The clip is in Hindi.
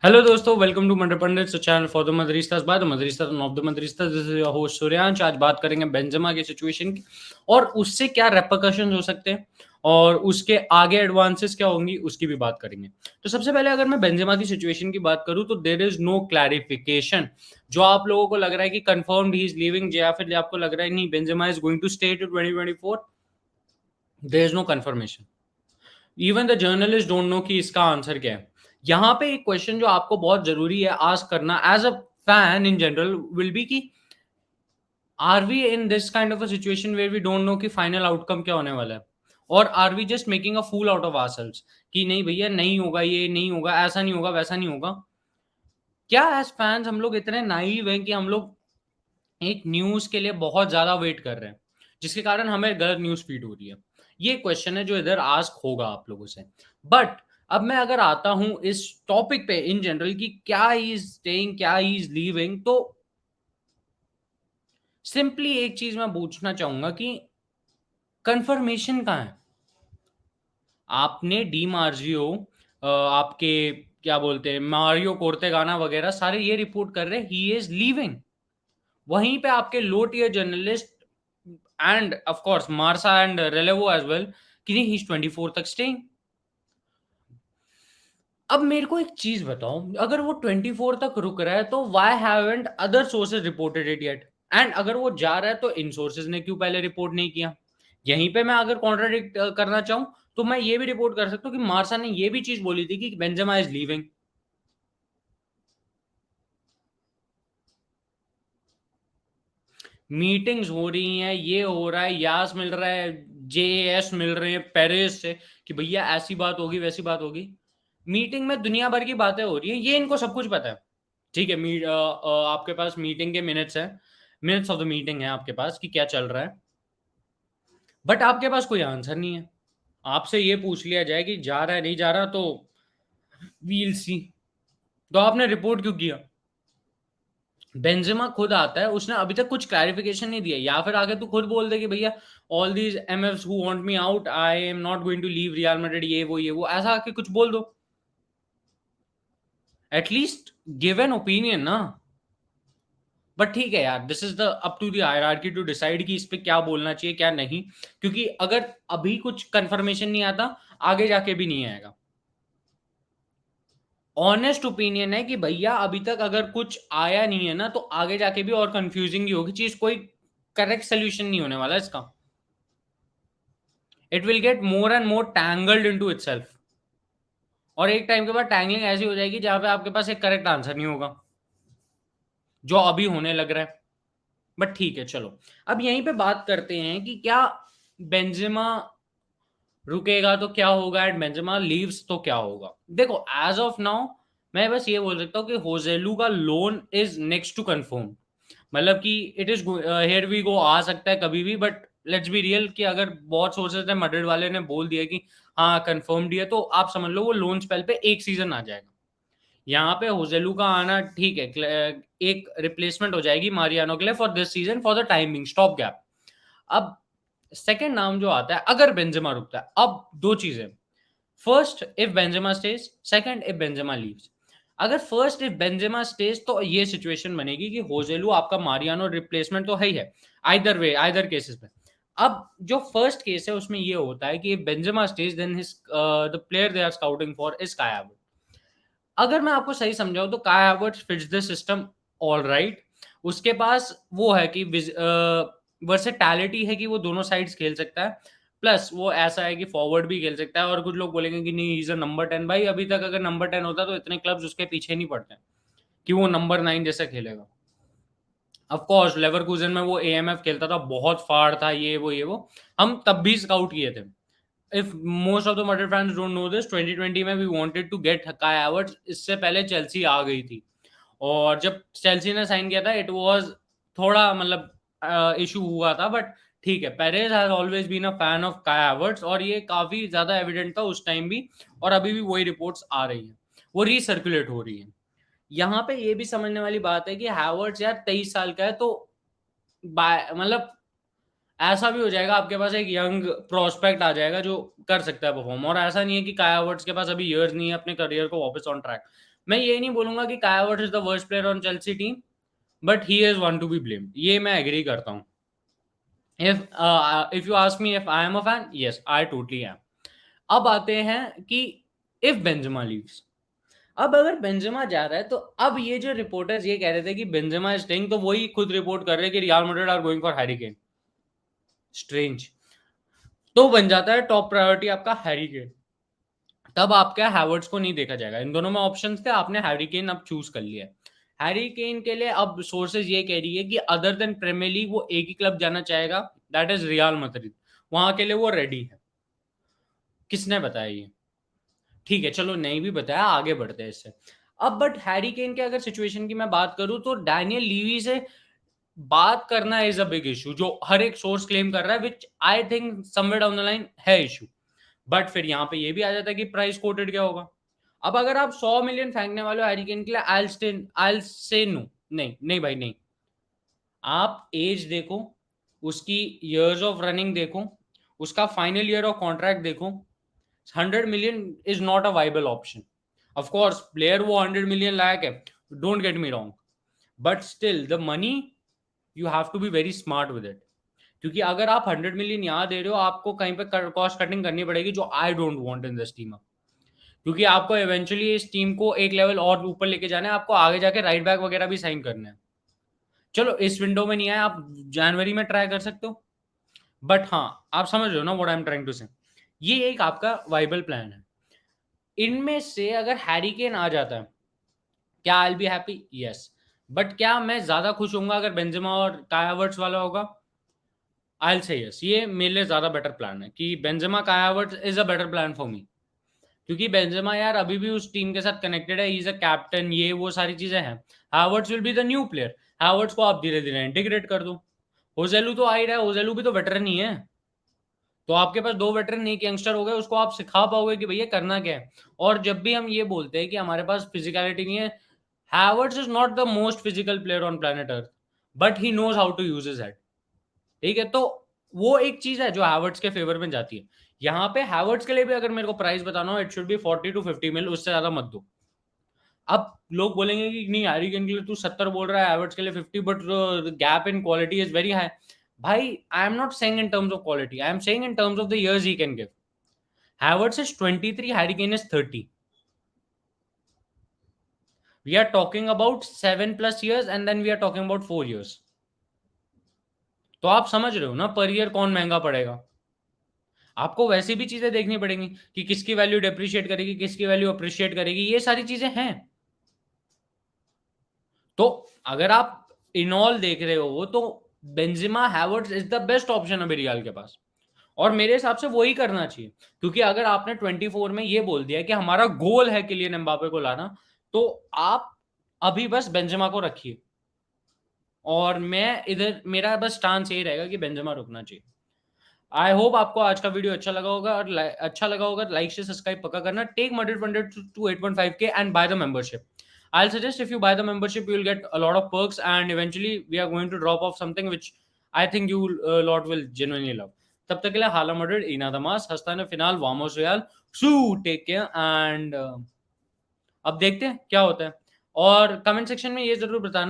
Hello दोस्तों, welcome to Monday Pandit channel for the Madridistas by the Madridistas of the Madridistas. This is your host Suryansh. आज बात करेंगे बेंजेमा की सिचुएशन की और उससे क्या रेपरकशंस हो सकते हैं और उसके आगे एडवांसेस क्या होंगी उसकी भी बात करेंगे। तो सबसे पहले अगर मैं बेंजेमा की सिचुएशन की बात करूं तो देयर इज नो क्लैरिफिकेशन। जो आप लोगों को लग रहा है कि कंफर्म्ड ही इज लीविंग या फिर आपको लग रहा है नहीं Benzema is going to stay to 2024, there is no confirmation. Even the journalist don't know कि इसका आंसर क्या है। यहाँ पे एक क्वेश्चन जो आपको बहुत जरूरी है आस्क करना as a fan in general will be कि are we in this kind of a situation where we don't know कि फाइनल आउटकम क्या होने वाला है, और are we just making a fool out of ourselves कि नहीं भैया नहीं होगा, ये नहीं होगा, ऐसा नहीं होगा, वैसा नहीं होगा। क्या एज फैंस हम लोग इतने नाइव हैं कि हम लोग एक न्यूज के लिए बहुत ज्यादा वेट कर रहे हैं जिसके कारण हमें गलत न्यूज फीड हो रही है? ये क्वेश्चन है जो इधर आस्क होगा आप लोगों से। बट अब मैं अगर आता हूं इस टॉपिक पे इन जनरल कि क्या ही इज स्टेइंग, क्या ही इज लीविंग, तो सिंपली एक चीज मैं पूछना चाहूंगा कि कंफर्मेशन कहाँ है? आपने डी मार्जियो, आपके क्या बोलते हैं, मारियो कोर्तेगाना वगैरह सारे ये रिपोर्ट कर रहे हैं ही इज लीविंग। वहीं पे आपके low tier journalist and of course Marca and Relevo as well कि नहीं ही इज 24 तक स्टेइंग। अब मेरे को एक चीज बताओ, अगर वो 24 तक रुक रहा है तो why haven't other sources reported it yet? And अगर वो जा रहा है तो इन सोर्सेज ने क्यों पहले रिपोर्ट नहीं किया? यहीं पे मैं अगर कॉन्ट्राडिक्ट करना चाहूं तो मैं ये भी रिपोर्ट कर सकता हूँ कि मार्सा ने ये भी चीज बोली थी कि बेंजेमा इज लीविंग। मीटिंग्स हो रही हैं, ये हो रहा है, यास मिल रहा है, जेएस मिल रहे हैं पेरिस से कि भैया ऐसी बात होगी वैसी बात होगी। मीटिंग में दुनिया भर की बातें हो रही हैं, ये इनको सब कुछ पता है। ठीक है, आपके पास मीटिंग के मिनट्स है, मिनट्स ऑफ द मीटिंग है आपके पास कि क्या चल रहा है, बट आपके पास कोई आंसर नहीं है। आपसे ये पूछ लिया जाए कि जा रहा है नहीं जा रहा तो वील सी। तो आपने रिपोर्ट क्यों किया? बेंजेमा खुद आता है, उसने अभी तक कुछ क्लैरिफिकेशन नहीं दिया, या फिर आगे तू खुद बोल दे कि भैया all these MFs who want me out I am not going to leave Real Madrid, ये वो ऐसा आके कुछ बोल दो। एटलीस्ट गिव एन ओपिनियन ना। बट ठीक है यार, this is the up to the hierarchy to decide कि इस पे क्या बोलना चाहिए क्या नहीं, क्योंकि अगर अभी कुछ कंफर्मेशन नहीं आता आगे जाके भी नहीं आएगा। ऑनेस्ट ओपिनियन है कि भैया अभी तक अगर कुछ आया नहीं है ना तो आगे जाके भी और कंफ्यूजिंग ही होगी चीज, कोई करेक्ट सोल्यूशन नहीं होने वाला इसका। It will get more and more tangled into itself, और एक टाइम के बाद टैंगलिंग ऐसी हो जाएगी जहां पे आपके पास एक करेक्ट आंसर नहीं होगा, जो अभी होने लग रहा है। बट ठीक है चलो, अब यहीं पे बात करते हैं कि क्या बेंजेमा रुकेगा तो क्या होगा एंड बेंजेमा लीव्स तो क्या होगा। देखो एज ऑफ नाउ मैं बस ये बोल सकता हूँ कि होजेलू का loan is next to confirm. मतलब कि it is here we go आ सकता है कभी भी, बट लेट्स बी रियल कि अगर बहुत सोर्सेज ने मैड्रिड वाले ने बोल दिया कि हाँ कंफर्म्ड है तो आप समझ लो वो लोन स्पेल पे एक सीजन आ जाएगा। यहाँ पे होजेलू का आना ठीक है, एक रिप्लेसमेंट हो जाएगी मारियानो के लिए for this season for the timing stop gap. अब सेकंड नाम जो आता है अगर बेंजेमा रुकता है, अब दो चीजें। First if Benzema stage, second if Benzema leaves. अगर फर्स्ट इफ बेंजेमा स्टेज तो ये सिचुएशन बनेगी कि होजेलू आपका मारियानो रिप्लेसमेंट तो है ही है, आइदर वे आइदर केसेस में। अब जो फर्स्ट केस है उसमें ये होता है कि Benzema stays then his the player they are scouting for is Kai Havertz. अगर मैं आपको सही समझाऊं तो Kai Havertz fits the system all right. उसके पास वो है कि वर्सेटैलिटी है कि वो दोनों साइड्स खेल सकता है, प्लस वो ऐसा है कि फॉरवर्ड भी खेल सकता है। और कुछ लोग बोलेंगे कि नहीं इज अ नंबर 10, भाई अभी तक अगर नंबर 10 होता तो इतने क्लब्स उसके पीछे नहीं पड़ते कि वो नंबर 9 जैसा खेलेगा। ऑफ कोर्स लेवरकुजन में वो एएमएफ खेलता था, बहुत फाड़ था, ये वो हम तब भी स्काउट किए थे। If most of the Madrid fans don't know this, 2020 में वी वांटेड टू गेट काई हावर्ट्ज, इससे पहले चेल्सी आ गई थी। और जब चेल्सी ने साइन किया था इट वाज थोड़ा मतलब इशू हुआ था, बट ठीक है, Perez has always been a fan of Kai Havertz और ये काफी ज्यादा एविडेंट था उस टाइम भी, और अभी भी वही रिपोर्ट्स आ रही हैं, वो रीसर्कुलेट हो रही है। यहाँ पे ये भी समझने वाली बात है कि हैवर्ट्ज यार 23 साल का है, तो मतलब ऐसा भी हो जाएगा, आपके पास एक यंग प्रोस्पेक्ट आ जाएगा जो कर सकता है परफॉर्म। और ऐसा नहीं है कि काई हावर्ट्स के पास अभी ईयर्स नहीं है अपने करियर को वापस ऑन ट्रैक। मैं ये नहीं बोलूंगा कि काई Havertz is the worst player on Chelsea team, but he is one to be blamed, ये मैं एग्री करता हूँ। if you ask me if I am a fan, yes, I totally am. अब आते हैं कि if Benzema leaves, अब अगर बेंजेमा जा रहा है तो अब ये जो रिपोर्टर्स ये कह रहे थे कि बेंजेमा इज स्टेइंग, तो वही खुद रिपोर्ट कर रहे हैं कि Real Madrid are going for Harry Kane. Strange. तो बन जाता है टॉप प्रायोरिटी आपका हैरी केन, तब आपका हैवर्ट्स को नहीं देखा जाएगा। इन दोनों में ऑप्शंस थे, आपने हैरी केन अब चूज कर लिया। हैरी केन के लिए अब सोर्सेज ये कह रही है कि अदर देन प्रीमियर लीग वो एक ही क्लब जाना चाहेगा, दैट इज रियल मैड्रिड। वहां के लिए वो रेडी है। किसने बताया ये? ठीक है, चलो नहीं भी बताया, आगे बढ़ते हैं इससे। अब बट हैरी केन के अगर सिचुएशन की मैं बात करूं तो डैनियल लीवी से बात करना इज अ बिग इशू, जो हर एक सोर्स क्लेम कर रहा है, which I think somewhere down the line है इशू। बट फिर यहाँ पे ये भी आ जाता है कि प्राइस कोटेड क्या होगा। अब अगर आप 100 मिलियन फेंकने वाले हो हैरी केन के लिए, आई से नो, नहीं नहीं भाई नहीं। आप एज देखो, उसकी ईयर्स ऑफ रनिंग देखो, उसका फाइनल ईयर ऑफ कॉन्ट्रैक्ट देखो। 100 million is not a viable option. Of course player वो 100 मिलियन लायक है, don't get me wrong, but still the money you have to be very smart with it. क्योंकि अगर आप 100 मिलियन यहाँ दे रहे हो, आपको कहीं पे कॉस्ट कटिंग करनी पड़ेगी, जो I don't want in this team. क्योंकि आपको इवेंचुअली इस टीम को एक लेवल और ऊपर लेके जाना है, आपको आगे जाके राइट बैक वगैरह भी साइन करना है। चलो इस विंडो में नहीं आया, आप जनवरी में ट्राई कर सकते हो, बट हाँ आप समझ रहे हो ना what I am trying to say. ये एक आपका वाइबल प्लान है। इनमें से अगर हैरी केन आ जाता है, क्या I will be happy? Yes. But क्या मैं ज्यादा खुश होऊंगा अगर बेंजेमा और काई हावर्ट्स वाला होगा? I will say yes. ये मेरे लिए ज्यादा बेटर प्लान है कि बेंजेमा काई Havertz is a better plan for me. क्योंकि बेंजेमा यार अभी भी उस टीम के साथ कनेक्टेड है, ही इज अ कैप्टन, ये वो सारी चीजें हैं। Havertz will be the new player. Havertz को आप धीरे धीरे इंटीग्रेट कर दो। होजेलू तो आ ही रहा है, होजेलू भी तो वेटरन ही है। तो आपके पास दो वेटरन एक यंगस्टर हो गए, उसको आप सिखा पाओगे कि भैया करना क्या है। और जब भी हम ये बोलते हैं कि हमारे पास फिजिकलिटी नहीं है, Havertz is not the most physical player on planet Earth, but he knows how to use his head. ठीक है, तो वो एक चीज है जो हैवर्ट्स के फेवर में जाती है। यहाँ पे हैवर्ट्स के लिए भी अगर मेरे को प्राइस बताना हो, इट शुड बी 40 to 50 मिल, उससे ज्यादा मत दो। अब लोग बोलेंगे कि नहीं हैरी केन के लिए तू 70 बोल रहा है, हैवर्ट्स के लिए 50, but gap in quality is very high. भाई I am not saying in terms of quality, I am saying in terms of the years he can give. Havertz is 23, Harry Kane is 30। We are talking about 7+ years and then we are talking about 4 years। तो आप समझ रहे हो ना पर ईयर कौन महंगा पड़ेगा। आपको वैसी भी चीजें देखनी पड़ेंगी कि किसकी वैल्यू डेप्रिशिएट करेगी, किसकी वैल्यू अप्रिशिएट करेगी, ये सारी चीजें हैं। तो अगर आप इन ऑल देख रहे हो तो Benzema Havertz is the best option अभी रियल के पास। और मेरे हिसाब से वही करना चाहिए, क्योंकि अगर आपने 24 में ये बोल दिया कि हमारा गोल है किलियन एम्बापे को लाना, तो आप अभी बस बेंजेमा को रखिए। और मैं इधर मेरा बस स्टांस यही रहेगा कि बेंजेमा रुकना चाहिए। आई होप आपको आज का वीडियो अच्छा लगा होगा, और अच्छा लगा होगा लाइक से सब्सक्राइब पक्का करना। Take Madrid Pandit to 8.5K and buy the membership. I'll suggest if you buy the membership, you'll get a lot of perks, and eventually we are going to drop off something which I think you lot will genuinely love. तब तक के लिए हाला Madrid, Ina Damas, हस्तान फिनाल, Vamos Real, so take care and अब देखते हैं क्या होता है। और कमेंट सेक्शन में ये जरूर बताना